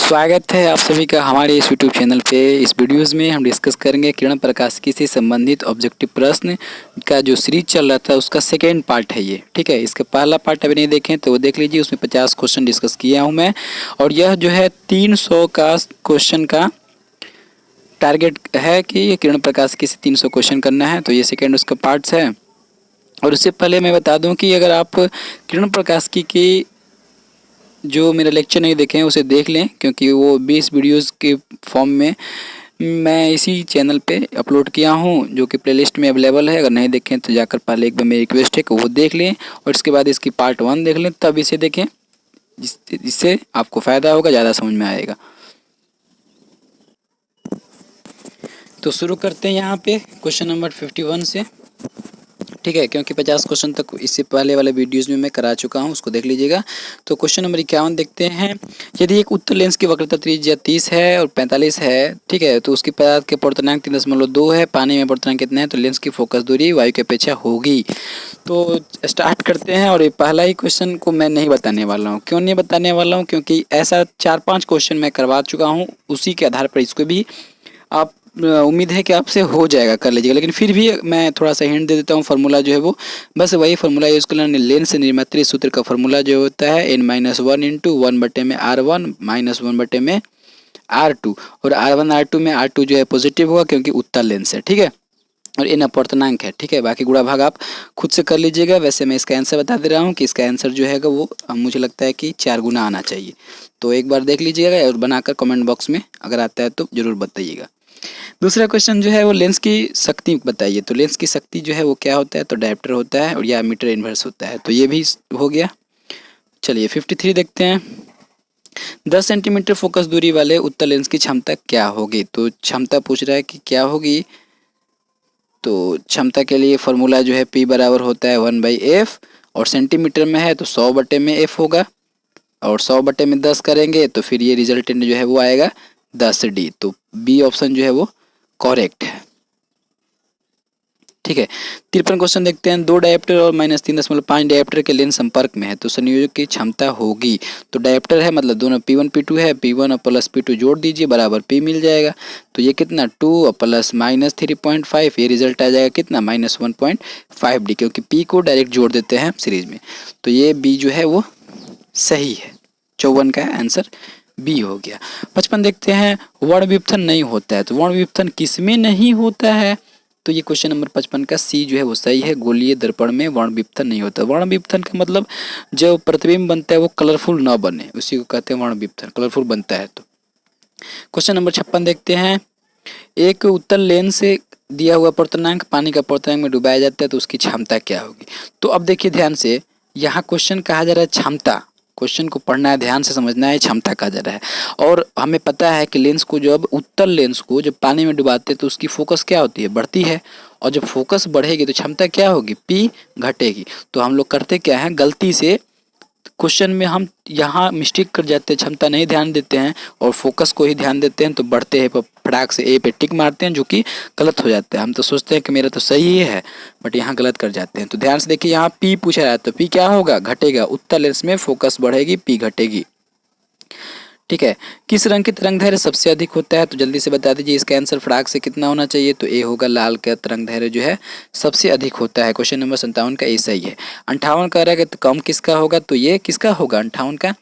स्वागत है आप सभी का हमारे इस यूट्यूब चैनल पे। इस वीडियोस में हम डिस्कस करेंगे किरण प्रकाशिकी से संबंधित ऑब्जेक्टिव प्रश्न का जो सीरीज चल रहा था उसका सेकेंड पार्ट है ये। ठीक है, इसका पहला पार्ट अभी नहीं देखें तो वो देख लीजिए, उसमें 50 क्वेश्चन डिस्कस किया हूँ मैं। और यह जो है 300 का क्वेश्चन का टारगेट है कि ये किरण प्रकाशिकी से 300 क्वेश्चन करना है, तो ये सेकेंड उसका पार्ट्स है। और उससे पहले मैं बता दूँ कि अगर आप किरण प्रकाशिकी की जो मेरा लेक्चर नहीं देखे हैं उसे देख लें, क्योंकि वो 20 वीडियोस के फॉर्म में मैं इसी चैनल पे अपलोड किया हूँ, जो कि प्लेलिस्ट में अवेलेबल है। अगर नहीं देखें तो जाकर पहले एक बार मेरी रिक्वेस्ट है कि वो देख लें और इसके बाद इसकी पार्ट 1 देख लें, तब इसे देखें, जिससे आपको फ़ायदा होगा, ज़्यादा समझ में आएगा। तो शुरू करते हैं यहाँ पे क्वेश्चन नंबर 51 से। ठीक है, क्योंकि 50 क्वेश्चन तक इससे पहले वाले वीडियोस में मैं करा चुका हूं, उसको देख लीजिएगा। तो क्वेश्चन नंबर 51 देखते हैं। यदि एक उत्तल लेंस की वक्रता त्रिज्या 30 है और 45 है, ठीक है, तो उसकी पदार्थ के अपवर्तनांक 3.2 है, पानी में अपवर्तनांक कितना है, तो लेंस की फोकस दूरी वायु की अपेक्षा होगी। तो स्टार्ट करते हैं। और ये पहला ही क्वेश्चन को मैं नहीं बताने वाला हूँ। क्यों नहीं बताने वाला हूँ? क्योंकि ऐसा 4-5 क्वेश्चन मैं करवा चुका हूँ, उसी के आधार पर इसको भी आप उम्मीद है कि आपसे हो जाएगा, कर लीजिएगा। लेकिन फिर भी मैं थोड़ा सा हिंट दे देता हूँ। फार्मूला जो है वो बस वही फार्मूला यूज़ करना। लेंस निर्मात्री सूत्र का फार्मूला जो होता है n-1 into 1/में r1 minus 1/में r2। और r1 r2 में r2 जो है पॉजिटिव होगा क्योंकि उत्तल लेंस है। ठीक है, और n अपवर्तनांक है। ठीक है, बाकी गुणा भाग आप खुद से कर लीजिएगा। वैसे मैं इसका आंसर बता दे रहा हूँ कि इसका आंसर जो है वो मुझे लगता है कि 4 गुना आना चाहिए। तो एक बार देख लीजिएगा और बनाकर कमेंट बॉक्स में अगर आता है तो ज़रूर बताइएगा। दूसरा क्वेश्चन जो है वो लेंस की शक्ति बताइए। तो लेंस की शक्ति जो है वो क्या होता है, तो डायप्टर होता है और या मीटर इन्वर्स होता है। तो ये भी हो गया। चलिए 53 देखते हैं। 10 सेंटीमीटर फोकस दूरी वाले उत्तल लेंस की क्षमता क्या होगी? तो क्षमता पूछ रहा है कि क्या होगी। तो क्षमता के लिए फॉर्मूला जो है P बराबर होता है 1/f, और सेंटीमीटर में है तो 100/f होगा, और 100/10 करेंगे तो फिर ये रिजल्टेंट जो है वो आएगा 10D। तो बी ऑप्शन जो है वो करेक्ट है। ठीक है, 53 क्वेश्चन देखते हैं। 2 डायप्टर और -3.5 डायप्टर के लेंस संपर्क में है, तो संयोजक की क्षमता होगी। तो डायप्टर है मतलब दोनों P1 P2 है, P1 और प्लस P2 जोड़ दीजिए बराबर P मिल जाएगा। तो ये कितना 2 और प्लस -3.5, ये रिजल्ट आ जाएगा कितना -1.5D, क्योंकि P को डायरेक्ट जोड़ देते हैं सीरीज में। तो ये B जो है वो सही है। 54 का आंसर बी हो गया। 55 देखते हैं। वर्ण विपथन नहीं होता है, तो वर्ण विपथन किसमें नहीं होता है? तो ये क्वेश्चन नंबर 55 का सी जो है वो सही है। गोलीय दर्पण में वर्ण विपथन नहीं होता। वर्ण विपथन का मतलब जो प्रतिबिंब बनता है वो कलरफुल ना बने, उसी को कहते हैं वर्ण विपथन। कलरफुल बनता है तो। क्वेश्चन नंबर 56 देखते हैं। एक उत्तल लेंस से दिया हुआ अपवर्तनांक पानी का अपवर्तनांक में डुबाया जाता है, तो उसकी क्षमता क्या होगी? तो अब देखिए ध्यान से, यहाँ क्वेश्चन कहा जा रहा है क्षमता। क्वेश्चन को पढ़ना है, ध्यान से समझना है, क्षमता कहा जा रहा है। और हमें पता है कि लेंस को जब उत्तल लेंस को जब पानी में डुबाते हैं तो उसकी फोकस क्या होती है, बढ़ती है। और जब फोकस बढ़ेगी तो क्षमता क्या होगी, P घटेगी। तो हम लोग करते क्या है, गलती से क्वेश्चन में हम यहाँ मिस्टेक कर जाते हैं, क्षमता नहीं ध्यान देते हैं और फोकस को ही ध्यान देते हैं, तो बढ़ते हैं फटाक से ए पे टिक मारते हैं, जो कि गलत हो जाता है। हम तो सोचते हैं कि मेरा तो सही ही है, बट यहाँ गलत कर जाते हैं। तो ध्यान से देखिए, यहाँ P पूछा है तो P क्या होगा, घटेगा। उत्तल लेंस में फोकस बढ़ेगी, P घटेगी। ठीक है, किस रंग की तरंग दैर्घ्य सबसे अधिक होता है? तो जल्दी से बता दीजिए इसका आंसर फटाक से कितना होना चाहिए। तो ए होगा, लाल का तरंग दैर्घ्य जो है सबसे अधिक होता है। क्वेश्चन नंबर 57 का ए सही है। 58 का रहा है तो कम किसका होगा? तो ये किसका होगा 58 का?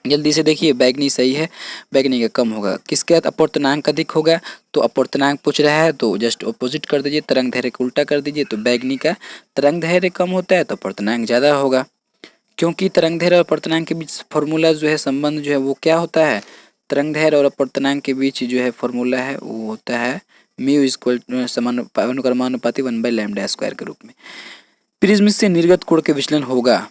जल्दी से देखिए, बैगनी सही है, बैगनी का कम होगा। किसका अपवर्तनांक अधिक होगा? तो अपवर्तनांक पूछ रहा है तो जस्ट ऑपोजिट कर दीजिए, तरंग दैर्घ्य को उल्टा कर दीजिए। तो बैगनी का तरंग दैर्घ्य कम होता है तो अपवर्तनांक ज़्यादा होगा, क्योंकि तरंग दैर्घ्य और अपवर्तनांक के बीच फार्मूला जो है, संबंध जो है वो क्या होता है, तरंग दैर्घ्य और अपवर्तनांक के बीच जो है फार्मूला है वो होता है म्यू इक्वल अनुक्रमानुपाती 1/λ² के रूप में। प्रिज्म से निर्गत कोण के विचलन होगा,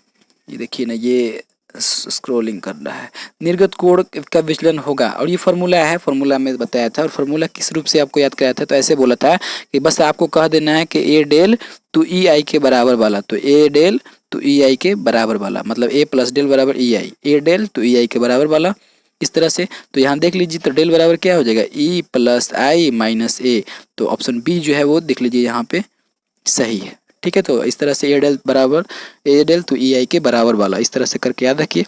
ये देखिए ना, ये स्क्रॉलिंग कर रहा है, निर्गत कोण का विचलन होगा। और ये फार्मूला है, फार्मूला में बताया था। और फार्मूला किस रूप से आपको याद कराया था? तो ऐसे बोला था कि बस आपको कह देना है कि ए डेल टू ई आई के बराबर वाला। तो ए डेल टू ई आई के बराबर वाला मतलब ए प्लस डेल बराबर ई आई, ए डेल टू ई आई के बराबर वाला, इस तरह से। तो यहाँ देख लीजिए, तो डेल बराबर क्या हो जाएगा, ई प्लस आई माइनस ए। तो ऑप्शन बी जो है वो देख लीजिए यहाँ पे सही है। ठीक है, तो इस तरह से ए डेल टू ई आई के बराबर वाला, इस तरह से करके याद रखिए।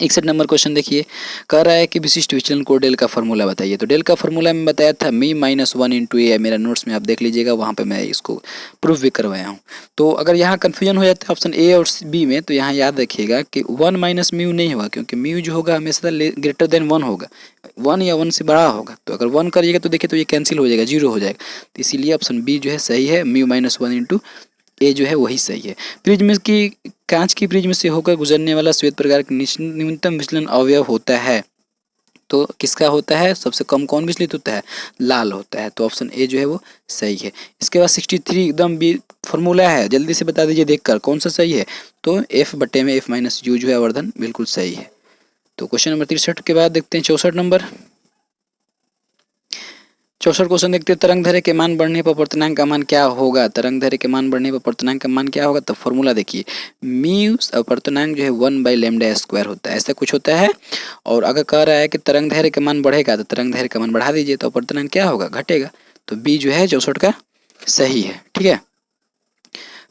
61 नंबर क्वेश्चन देखिए, कह रहा है कि विशिष्ट विचलन को डेल का फॉर्मूला बताइए। तो डेल का फॉर्मूला मैं बताया था मी माइनस 1 इंटू ए, मेरा नोट्स में आप देख लीजिएगा, वहाँ पे मैं इसको प्रूफ भी करवाया हूँ। तो अगर यहाँ कन्फ्यूजन हो जाता है ऑप्शन ए और बी में, तो यहाँ याद रखिएगा कि 1 माइनस म्यू नहीं होगा, क्योंकि म्यू जो होगा हमेशा ग्रेटर देन 1 होगा, 1 या 1 से बड़ा होगा। तो अगर 1 करिएगा तो देखिए तो ये कैंसिल हो जाएगा, 0 हो जाएगा। तो इसीलिए ऑप्शन बी जो है सही है, म्यू माइनस 1 इंटू ए जो है वही सही है। प्रिज्म की कांच की प्रिज्म से होकर गुजरने वाला श्वेत प्रकाश का न्यूनतम विचलन अवयव होता है, तो किसका होता है? सबसे कम कौन विचलित होता है? लाल होता है। तो ऑप्शन ए जो है वो सही है। इसके बाद 63 एकदम भी फॉर्मूला है, जल्दी से बता दीजिए देखकर कौन सा सही है। तो एफ बटे में एफ माइनस यू जो है आवर्धन बिल्कुल सही है। तो क्वेश्चन नंबर 63 के बाद देखते हैं 64 नंबर। 64 क्वेश्चन देखते हैं, तरंग दैर्ध्य के मान बढ़ने पर अपवर्तनांक का मान क्या होगा? तरंग दैर्ध्य के मान बढ़ने पर अपवर्तनांक का मान क्या होगा? तो फॉर्मूला देखिए, म्यू अपवर्तनांक जो है 1 बाई लैम्डा स्क्वायर होता है, ऐसा कुछ होता है। और अगर कह रहा है कि तरंग दैर्ध्य का मान बढ़ेगा तो तरंग दैर्ध्य का मान बढ़ा दीजिए, तो अपवर्तनांक क्या होगा? घटेगा। तो बी जो है 64 का सही है। ठीक है,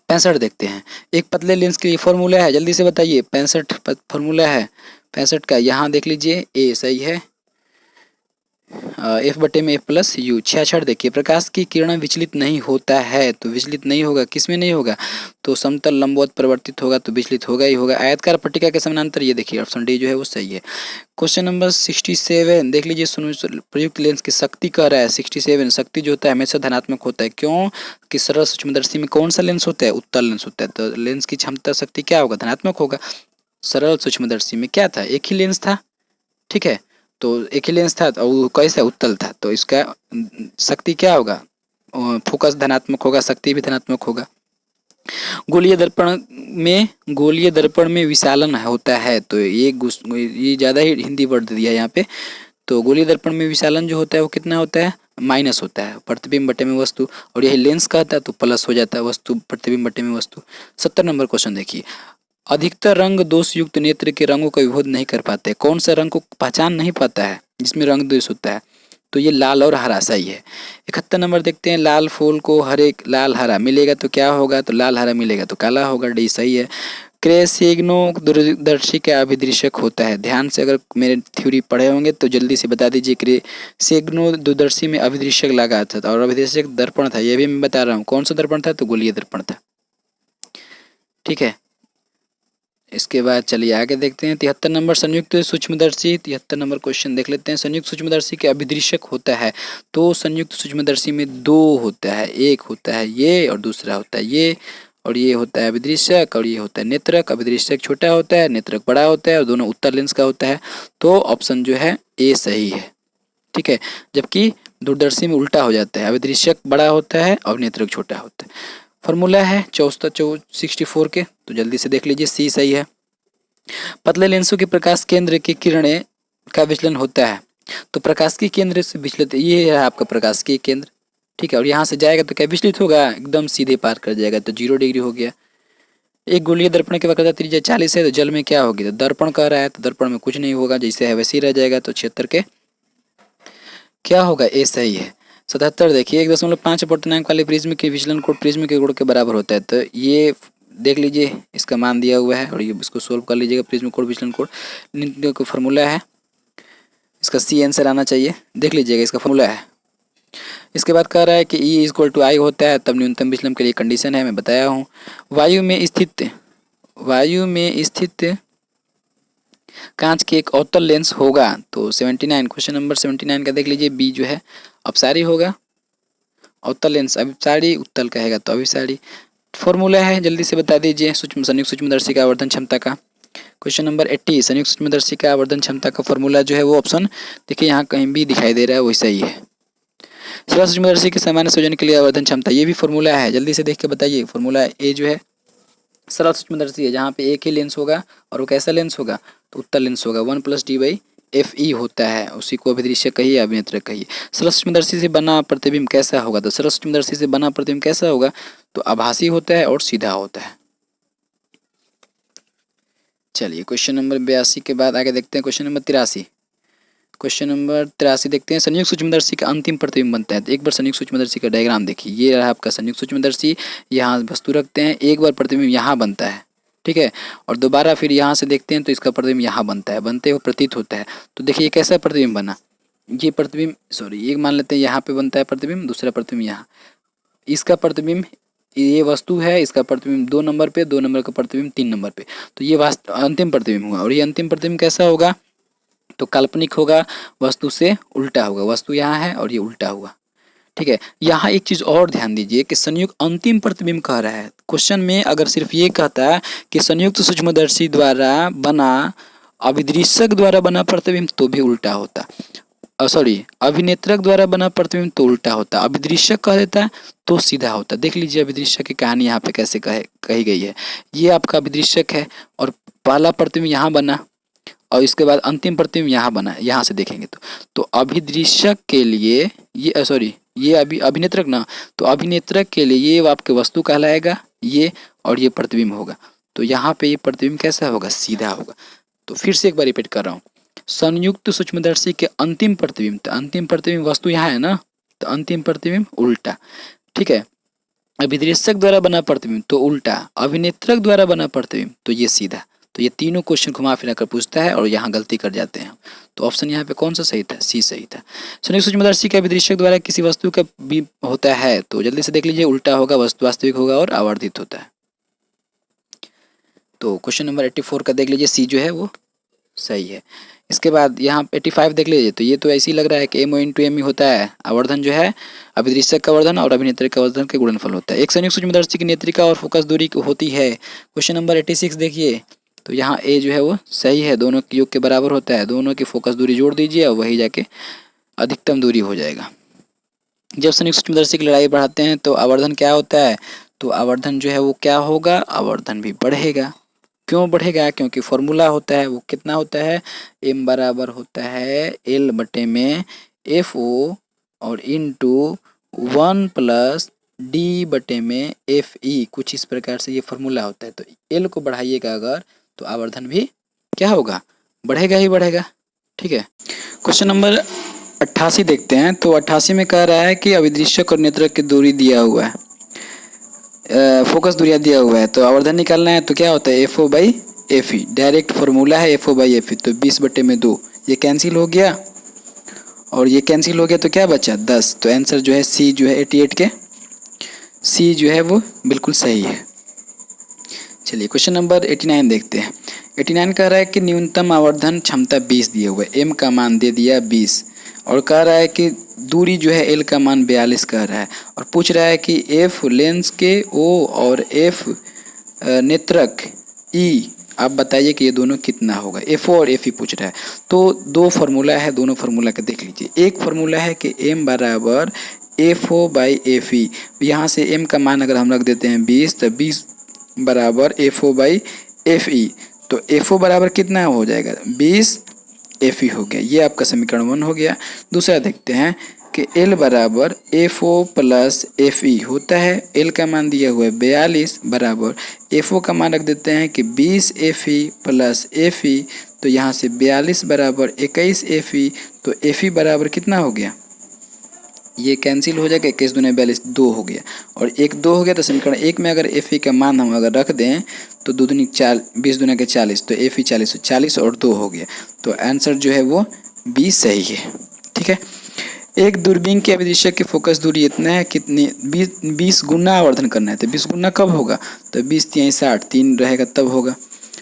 65 देखते हैं। एक पतले लेंस के लिए फॉर्मूला है, जल्दी से बताइए। 65 फॉर्मूला है 65 का, यहाँ देख लीजिए ए सही है, एफ बटे में एफ प्लस यू। 66 देखिए, प्रकाश की किरण विचलित नहीं होता है, तो विचलित नहीं होगा, किस में नहीं होगा? तो समतल लंबवत परिवर्तित होगा, तो विचलित होगा ही होगा। आयतकार पट्टिका के समानांतर, ये देखिए ऑप्शन डी जो है वो सही है। क्वेश्चन नंबर 67 देख लीजिए, प्रयुक्त लेंस की शक्ति कह रहा है। 67 शक्ति जो होता है हमेशा धनात्मक होता है, क्यों कि सरल सूक्ष्मदर्शी में कौन सा लेंस होता है? उत्तल लेंस होता है, तो लेंस की क्षमता शक्ति क्या होगा? धनात्मक होगा। सरल सूक्ष्मदर्शी में क्या था? एक ही लेंस था, ठीक है, तो एक ही लेंस था और वो कैसा उत्तल था, तो इसका शक्ति क्या होगा? फोकस धनात्मक होगा, शक्ति भी धनात्मक होगा। गोलीय दर्पण में विशालन होता है, तो ये ज़्यादा ही हिंदी वर्ड दिया है यहाँ पे। तो गोलीय दर्पण में विशालन जो होता है वो कितना होता है? माइनस होता है, प्रतिबिंब बटे में वस्तु। और यही लेंस का होता है तो प्लस हो जाता है, वस्तु प्रतिबिंब बटे में वस्तु। 70 नंबर क्वेश्चन देखिए, अधिकतर रंग दोष युक्त नेत्र के रंगों का विभेद नहीं कर पाते। कौन सा रंग को पहचान नहीं पाता है जिसमें रंग दोष होता है? तो ये लाल और हरा सही है। 71 नंबर देखते हैं, लाल फूल को हरे लाल हरा मिलेगा तो क्या होगा? तो लाल हरा मिलेगा तो काला होगा, डी सही है। क्रेसिग्नो दूरदर्शी का अभिदृश्यक होता है। ध्यान से अगर मेरे थ्योरी पढ़े होंगे तो जल्दी से बता दीजिए। क्रेसिग्नो दूरदर्शी में अभिदृश्यक लगा था और अभिदृश्यक दर्पण था, ये भी मैं बता रहा हूँ। कौन सा दर्पण था? तो गोलीय दर्पण था। ठीक है, इसके बाद चलिए आगे देखते हैं 73 नंबर, संयुक्त सूक्ष्मदर्शी। 73 नंबर क्वेश्चन देख लेते हैं। संयुक्त सूक्ष्मदर्शी के अभिदृश्यक होता है, तो संयुक्त सूक्ष्मदर्शी में दो होता है, एक होता है ये और दूसरा होता है ये, और ये होता है अभिदृश्यक और ये होता है नेत्रक। अभिदृश्यक छोटा होता है, नेत्रक बड़ा होता है, और दोनों उत्तर लेंस का होता है। तो ऑप्शन जो है ए सही है। ठीक है, जबकि दूरदर्शी में उल्टा हो जाता है, अभिदृश्यक बड़ा होता है और नेत्रक छोटा होता है। फॉर्मूला है 64 के, तो जल्दी से देख लीजिए, सी सही है। पतले लेंसों के प्रकाश केंद्र की किरणें का विचलन होता है, तो प्रकाश की केंद्र से विचलित, ये है आपका प्रकाश की केंद्र। ठीक है, और यहाँ से जाएगा तो क्या विचलित होगा? एकदम सीधे पार कर जाएगा, तो 0 डिग्री हो गया। एक गोलीय दर्पण की वक्रता त्रिज्या 40 है, तो जल में क्या होगी? तो दर्पण कह रहा है, तो दर्पण में कुछ नहीं होगा, जैसे है वैसे ही रह जाएगा। तो 76 के क्या होगा? ए सही है। 77 देखिए, 1.5 अपवर्तनांक वाले प्रिज्म के विचलन कोण प्रिज्म के कोण के बराबर होता है, तो ये देख लीजिए, इसका मान दिया हुआ है और ये इसको सोल्व कर लीजिएगा। प्रिज्म कोण विचलन कोण का फॉर्मूला है, इसका सी आंसर आना चाहिए, देख लीजिएगा, इसका फॉर्मूला है। इसके बाद कह रहा है कि E इक्वल टू आई होता है, तब न्यूनतम विचलन के लिए कंडीशन है, मैं बताया हूँ। वायु में स्थित कांच के एक अवतल लेंस होगा, तो 79 क्वेश्चन नंबर 79 का देख लीजिए, बी जो है अपसारी होगा। अवतल लेंस अभिसारी, उत्तल कहेगा तो अभिसारी। फॉर्मूला है, जल्दी से बता दीजिए, संयुक्त सूक्ष्मदर्शी का आवर्धन क्षमता का। क्वेश्चन नंबर 80, संयुक्त सूक्ष्मदर्शी का आवर्धन क्षमता का फॉर्मूला जो है वो ऑप्शन देखिए, यहाँ कहीं भी दिखाई दे रहा है, वही सही है। सरल सूक्ष्मदर्शी के सामान्य संयोजन के लिए आवर्धन क्षमता, ये भी फॉर्मूला है, जल्दी से देख के बताइए। फॉर्मूला ए जो है सरल सूक्ष्मदर्शी है, जहाँ पे एक ही लेंस होगा, और वो कैसा लेंस होगा? तो उत्तल लेंस होगा। 1 + d/Fe होता है, उसी को अभिदृश्यक कहिए, अभिनेत्रक कहिए। सरल सूक्ष्मदर्शी से बना प्रतिबिंब कैसा होगा? तो सरल सूक्ष्मदर्शी से बना प्रतिबिंब कैसा होगा? तो आभासी होता है और सीधा होता है। चलिए क्वेश्चन नंबर 82 के बाद आगे देखते हैं क्वेश्चन नंबर 83। क्वेश्चन नंबर 83 देखते हैं, संयुक्त सूक्ष्मदर्शी का अंतिम प्रतिबिंब बनता है। तो एक बार संयुक्त सूक्ष्मदर्शी का डायग्राम देखिए, ये रहा आपका संयुक्त सूक्ष्मदर्शी, यहाँ वस्तु रखते हैं, एक बार प्रतिबिंब यहाँ बनता है, ठीक है। और दोबारा फिर यहाँ से देखते हैं तो इसका प्रतिबिंब यहाँ बनता है, बनते हुए प्रतीत होता है। तो देखिए ये कैसा प्रतिबिंब बना, ये प्रतिबिंब सॉरी ये मान लेते हैं यहाँ पे बनता है प्रतिबिंब, दूसरा प्रतिबिंब यहाँ, इसका प्रतिबिंब ये वस्तु है, इसका प्रतिबिंब 2 नंबर पे, 2 नंबर का प्रतिबिंब 3 नंबर पे, तो ये अंतिम प्रतिबिंब हुआ। और ये अंतिम प्रतिबिंब कैसा होगा, तो काल्पनिक होगा, वस्तु से उल्टा होगा, वस्तु यहाँ है और ये उल्टा हुआ। ठीक है। यहाँ एक चीज और ध्यान दीजिए कि संयुक्त अंतिम प्रतिबिंब कह रहा है, क्वेश्चन में अगर सिर्फ ये कहता है कि संयुक्त सूक्ष्मदर्शी द्वारा बना अभिदृश्यक द्वारा बना प्रतिबिंब तो भी उल्टा होता, सॉरी अभिनेत्रक द्वारा बना प्रतिबिंब तो उल्टा होता, अभिदृश्यक कह देता तो सीधा होता। देख लीजिए अभिदृश्यक की कहानी यहाँ पे कैसे कही गई है। ये आपका अभिदृश्यक है और पहला प्रतिबिंब यहाँ बना और इसके बाद अंतिम प्रतिबिंब यहाँ बना, यहाँ से देखेंगे तो अभिदृश्यक के लिए ये सॉरी ये अभिनेत्रक ना, तो अभिनेत्रक के लिए ये आपके वस्तु कहलाएगा ये, और ये प्रतिबिंब होगा। तो यहाँ पे ये प्रतिबिंब कैसा होगा, सीधा होगा। तो फिर से एक बार रिपीट कर रहा हूँ, संयुक्त सूक्ष्मदर्शी के अंतिम प्रतिबिंब, तो अंतिम प्रतिबिंब वस्तु यहाँ है ना, तो अंतिम प्रतिबिंब उल्टा। ठीक है। अभिदृश्यक द्वारा बना प्रतिबिंब तो उल्टा, अभिनेत्रक द्वारा बना प्रतिबिंब तो ये सीधा। तो ये तीनों क्वेश्चन घुमा फिरा कर पूछता है और यहाँ गलती कर जाते हैं। तो ऑप्शन यहाँ पे कौन सा सही था, सी सही था। संयुक्त सूक्ष्मदर्शी के अभिदृश्यक द्वारा किसी वस्तु का भी होता है तो जल्दी से देख लीजिए, उल्टा होगा, वस्तु वास्तविक होगा और आवर्धित होता है। तो क्वेश्चन नंबर 84 का देख लीजिए, सी जो है वो सही है। इसके बाद यहाँ 85 देख लीजिए, तो ये तो ऐसे ही लग रहा है कि एम इंटू एम ही होता है, आवर्धन जो है अभिदृश्यक का वर्धन और अभिनेत्रिक का वर्धन के गुणनफल होता है। एक संयुक्त सूक्ष्मदर्शी की नेत्रिका और फोकस दूरी होती है। क्वेश्चन नंबर 86 देखिए, तो यहाँ ए जो है वो सही है, दोनों के योग के बराबर होता है, दोनों की फोकस दूरी जोड़ दीजिए और वही जाके अधिकतम दूरी हो जाएगा। जब संयुक्त सूक्ष्मदर्शी की लड़ाई बढ़ाते हैं तो आवर्धन क्या होता है, तो आवर्धन जो है वो क्या होगा, आवर्धन भी बढ़ेगा। क्यों बढ़ेगा, क्योंकि फॉर्मूला होता है वो कितना होता है, एम बराबर होता है एल बटे में एफ ओ और इनटू 1 प्लस डी बटे में एफ ई, कुछ इस प्रकार से ये फॉर्मूला होता है। तो एल को बढ़ाइएगा अगर तो आवर्धन भी क्या होगा, बढ़ेगा ही बढ़ेगा। ठीक है। क्वेश्चन नंबर 88 देखते हैं, तो 88 में कह रहा है कि अभिदृश्यक और नेत्रक की दूरी दिया हुआ है, फोकस दूरिया दिया हुआ है, तो आवर्धन निकालना है तो क्या होता है F O by F E, direct formula है F O by F E. तो 20 बटे में 2 ये कैंसिल हो गया और ये कैंसिल हो गया तो क्या बचा 10। तो आंसर जो है सी जो है 88 के सी जो है वो बिल्कुल सही है। चलिए क्वेश्चन नंबर 89 देखते हैं। 89 कह रहा है कि न्यूनतम आवर्धन क्षमता 20 दिया हुआ है, एम का मान दे दिया 20 और कह रहा है कि दूरी जो है एल का मान 42 कह रहा है और पूछ रहा है कि एफ लेंस के ओ और एफ नेत्रक ई, आप बताइए कि ये दोनों कितना होगा। एफ ओ और एफ ई पूछ रहा है, तो दो फार्मूला है, दोनों फार्मूला का देख लीजिए। एक फार्मूला है कि एम बराबर F O by F E, यहाँ से एम का मान अगर हम रख देते हैं 20 तो 20 बराबर F O by F E, तो एफ ओ बराबर कितना हो जाएगा 20 एफ ई हो गया, ये आपका समीकरण 1 हो गया। दूसरा देखते हैं कि एल बराबर F O plus F E होता है, एल का मान दिया हुआ है 42 बराबर एफ ओ का मान रख देते हैं कि 20 F E plus F E, तो यहाँ से 42 बराबर 21 एफ ई, तो एफ ई बराबर कितना हो गया, ये कैंसिल हो जाएगा, 21 दूनी 42 2 हो गया और 1 2 हो गया। तो समीकरण 1 में अगर एफ ई का मान हम अगर रख दें तो 2 दूनी 4 20 दूनी के 40, तो एफ ई 40 40 और 2 हो गया, तो आंसर जो है वो 20 सही है। ठीक है। एक दूरबीन के अभिदृश्यक की फोकस दूरी इतना है, कितनी 20 गुना आवर्धन करना है, तो 20 गुना कब होगा, तो 20 3 60 3 रहेगा तब होगा।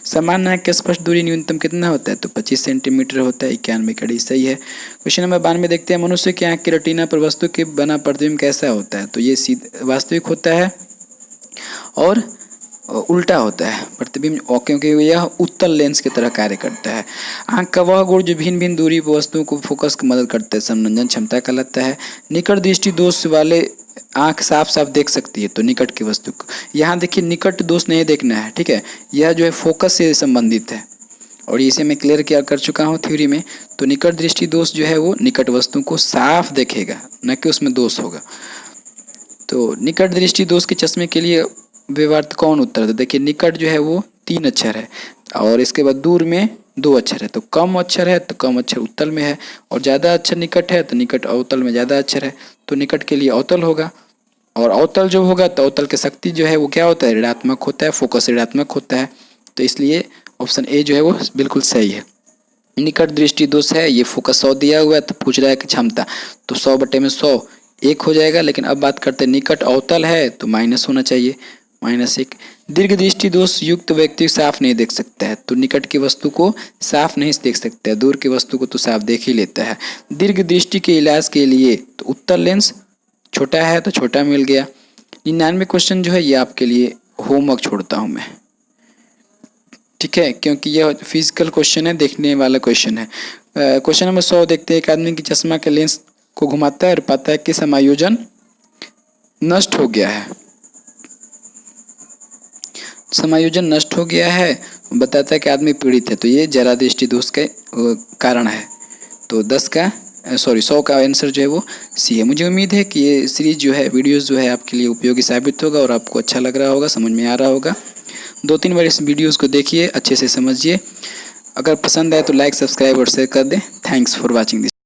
समान नायक के स्पष्ट दूरी न्यूनतम कितना होता है, तो 25 सेंटीमीटर होता है, 91 कड़ी सही है। क्वेश्चन नंबर 92 देखते हैं, मनुष्य की आंख की रेटिना पर वस्तु के बना प्रतिबिंब कैसा होता है, तो ये वास्तविक होता है और उल्टा होता है प्रतिबिंब, क्योंकि यह उत्तल लेंस की तरह कार्य करता है। आंख का वह गुण जो भिन्न भिन्न दूरी पर वस्तुओं को फोकस की मदद करता है समंजन क्षमता कहलाता है। निकट दृष्टि दोष वाले आंख साफ साफ देख सकती है, तो निकट की वस्तु को, यहाँ देखिए निकट दोष नहीं देखना है। ठीक है। यह जो है फोकस से संबंधित है और इसे मैं क्लियर किया कर चुका हूँ थ्योरी में। तो निकट दृष्टि दोष जो है वो निकट वस्तु को साफ देखेगा, न कि उसमें दोष होगा। तो निकट दृष्टि दोष के चश्मे के लिए व्यवहार्थ कौन उत्तर है, देखिए निकट जो है वो 3 अक्षर है और इसके बाद दूर में 2 अक्षर है, तो कम अक्षर है तो कम अक्षर उत्तल में है और ज़्यादा अक्षर निकट है तो निकट अवतल में ज़्यादा अक्षर है, तो निकट के लिए अवतल होगा। और अवतल जो होगा तो अवतल की शक्ति जो है वो क्या होता है, ऋणात्मक होता है, फोकस ऋणात्मक होता है। तो इसलिए ऑप्शन ए जो है वो बिल्कुल सही है। निकट दृष्टि दोष है, ये फोकस 100 दिया हुआ है तो पूछ रहा है कि क्षमता, तो 100 बटे में 100 1 हो जाएगा। लेकिन अब बात करते हैं निकट अवतल है तो माइनस होना चाहिए, -1। दीर्घ दृष्टि दोष युक्त व्यक्ति साफ नहीं देख सकता है, तो निकट की वस्तु को साफ नहीं देख सकता है, दूर की वस्तु को तो साफ देख ही लेता है। दीर्घ दृष्टि के इलाज के लिए तो उत्तल लेंस छोटा है तो छोटा मिल गया। 99 क्वेश्चन जो है ये आपके लिए होमवर्क छोड़ता हूँ मैं, ठीक है, क्योंकि यह फिजिकल क्वेश्चन है, देखने वाला क्वेश्चन है। क्वेश्चन नंबर 100 देखते हैं। एक आदमी की चश्मा के लेंस को घुमाता है और पाता है कि समायोजन नष्ट हो गया है। समायोजन नष्ट हो गया है, बताता है कि आदमी पीड़ित है, तो ये जरा दृष्टि दोष के कारण है। तो 100 का आंसर जो है वो सी है। मुझे उम्मीद है कि ये सीरीज जो है, वीडियोस जो है आपके लिए उपयोगी साबित होगा और आपको अच्छा लग रहा होगा, समझ में आ रहा होगा। 2-3 बार इस वीडियोस को देखिए, अच्छे से समझिए। अगर पसंद आए तो लाइक, सब्सक्राइब और शेयर कर दें। Thanks for watching this.